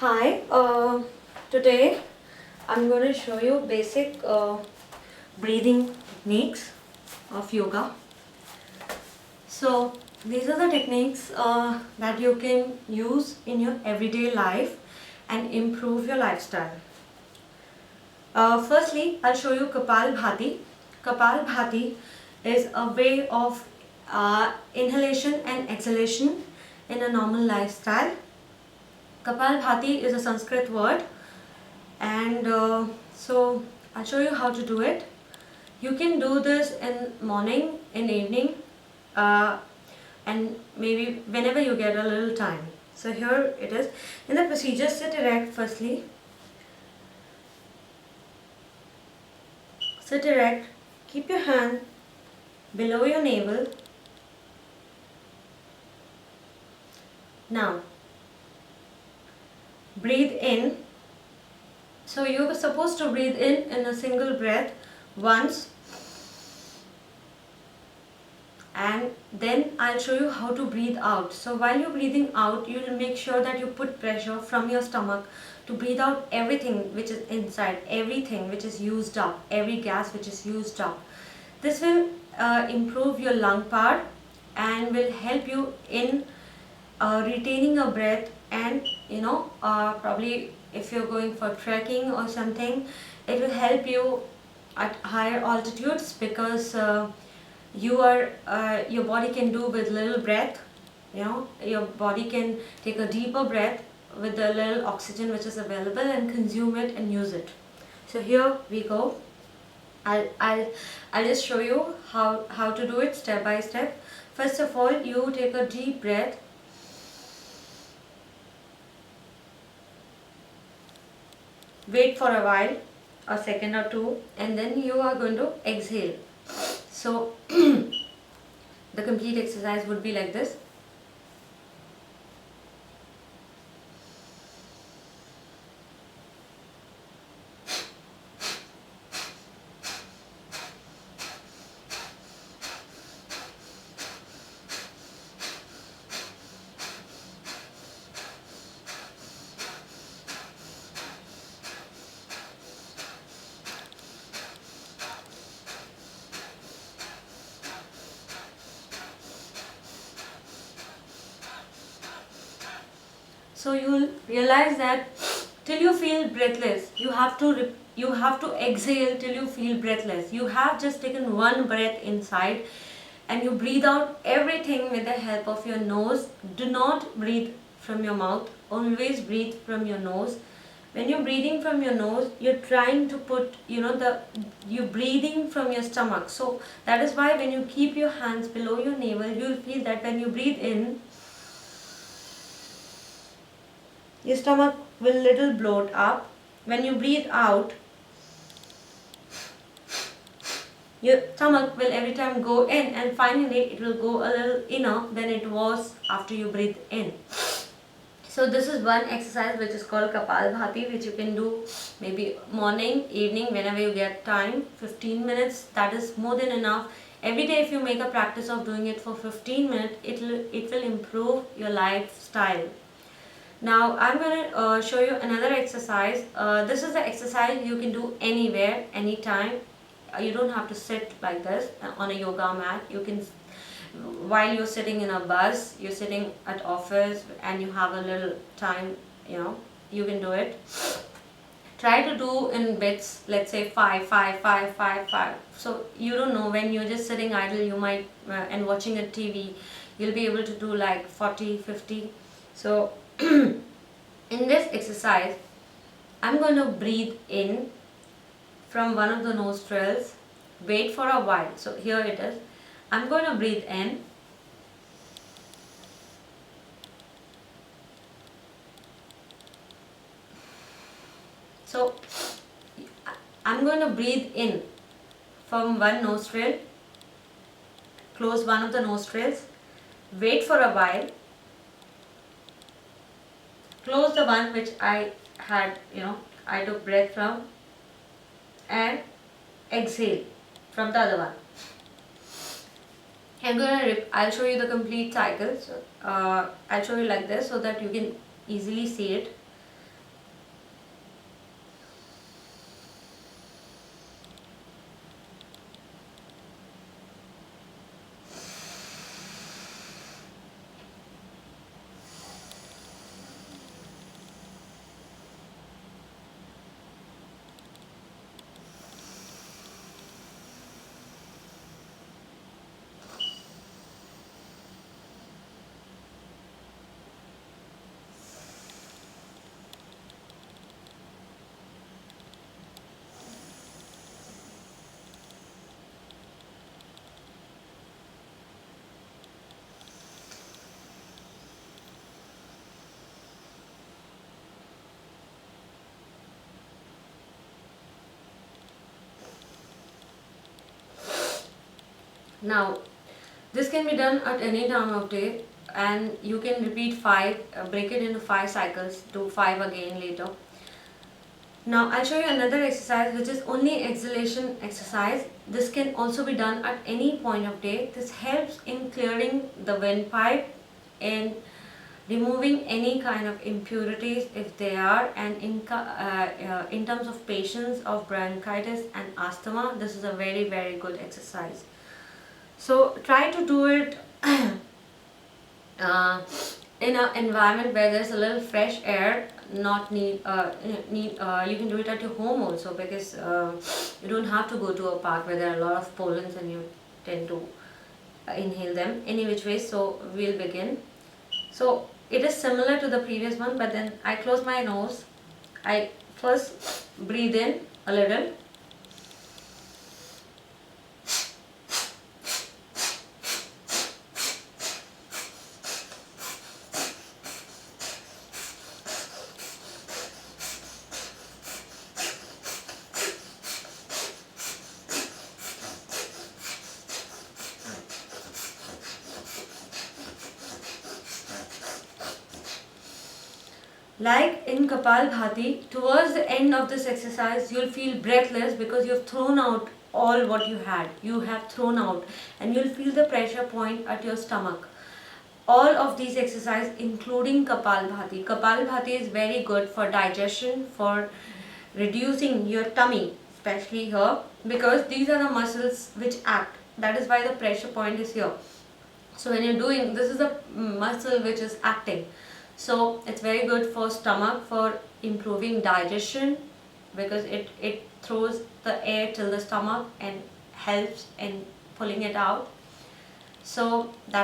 Hi, today I'm going to show you basic breathing techniques of yoga. So these are the techniques that you can use in your everyday life and improve your lifestyle. Firstly, I'll show you Kapal Bhati. Kapal Bhati is a way of inhalation and exhalation in a normal lifestyle. Kapal Bhati is a Sanskrit word, and so I'll show you how to do it. You can do this in morning, in evening, uh, and maybe whenever you get a little time. So here it is. In the procedure, sit erect firstly. Sit erect. Keep your hand below your navel. Now, breathe in. So you're supposed to breathe in a single breath once, and then I'll show you how to breathe out. So while you're breathing out, you'll make sure that you put pressure from your stomach to breathe out everything which is inside, everything which is used up, every gas which is used up. This will improve your lung power and will help you in retaining a breath, and probably if you're going for trekking or something, it will help you at higher altitudes, because your body can do with little breath. Your body can take a deeper breath with the little oxygen which is available and consume it and use it. So here we go. I'll just show you how to do it step by step. First of all, you take a deep breath. Wait for a while, a second or two, and then you are going to exhale. So the complete exercise would be like this. So you will realize that till you feel breathless, you have to exhale till you feel breathless. You have just taken one breath inside, and you breathe out everything with the help of your nose. Do not breathe from your mouth. Always breathe from your nose. When you're breathing from your nose, you're trying to put, you're breathing from your stomach. So that is why when you keep your hands below your navel, you'll feel that when you breathe in, your stomach will little bloat up. When you breathe out, your stomach will every time go in, and finally it will go a little inner than it was after you breathe in. So this is one exercise which is called Kapal Bhati, which you can do maybe morning, evening, whenever you get time. 15 minutes, that is more than enough. Every day if you make a practice of doing it for 15 minutes, it will improve your lifestyle. Now I'm going to show you another exercise. This is the exercise you can do anywhere, anytime. You don't have to sit like this on a yoga mat. You can, while you're sitting in a bus, you're sitting at office and you have a little time, you can do it. Try to do in bits, let's say 5, 5, 5, 5, 5. So you don't know, when you're just sitting idle, you might, and watching a TV, you'll be able to do like 40, 50. So in this exercise, I'm going to breathe in from one of the nostrils. Wait for a while. So here it is. I'm going to breathe in. So I'm going to breathe in from one nostril. Close one of the nostrils. Wait for a while. Close the one which I had, I took breath from, and exhale from the other one. I'll show you the complete cycle. So I'll show you like this so that you can easily see it. Now, this can be done at any time of day, and you can repeat 5, break it into 5 cycles, do 5 again later. Now I'll show you another exercise which is only exhalation exercise. This can also be done at any point of day. This helps in clearing the windpipe and removing any kind of impurities if they are, and in terms of patients of bronchitis and asthma, this is a very good exercise. So try to do it uh, in an environment where there's a little fresh air. Not you can do it at your home also, because you don't have to go to a park where there are a lot of pollens and you tend to inhale them any which way. So we'll begin. So it is similar to the previous one, but then I close my nose. I first breathe in a little. Like in Kapalbhati, towards the end of this exercise, you'll feel breathless because you've thrown out all what you had. You have thrown out, and you'll feel the pressure point at your stomach. All of these exercises, including Kapalbhati. Kapalbhati is very good for digestion, for reducing your tummy, especially here, because these are the muscles which act. That is why the pressure point is here. So when you're doing, this is a muscle which is acting. So it's very good for stomach, for improving digestion, because it throws the air till the stomach and helps in pulling it out. So that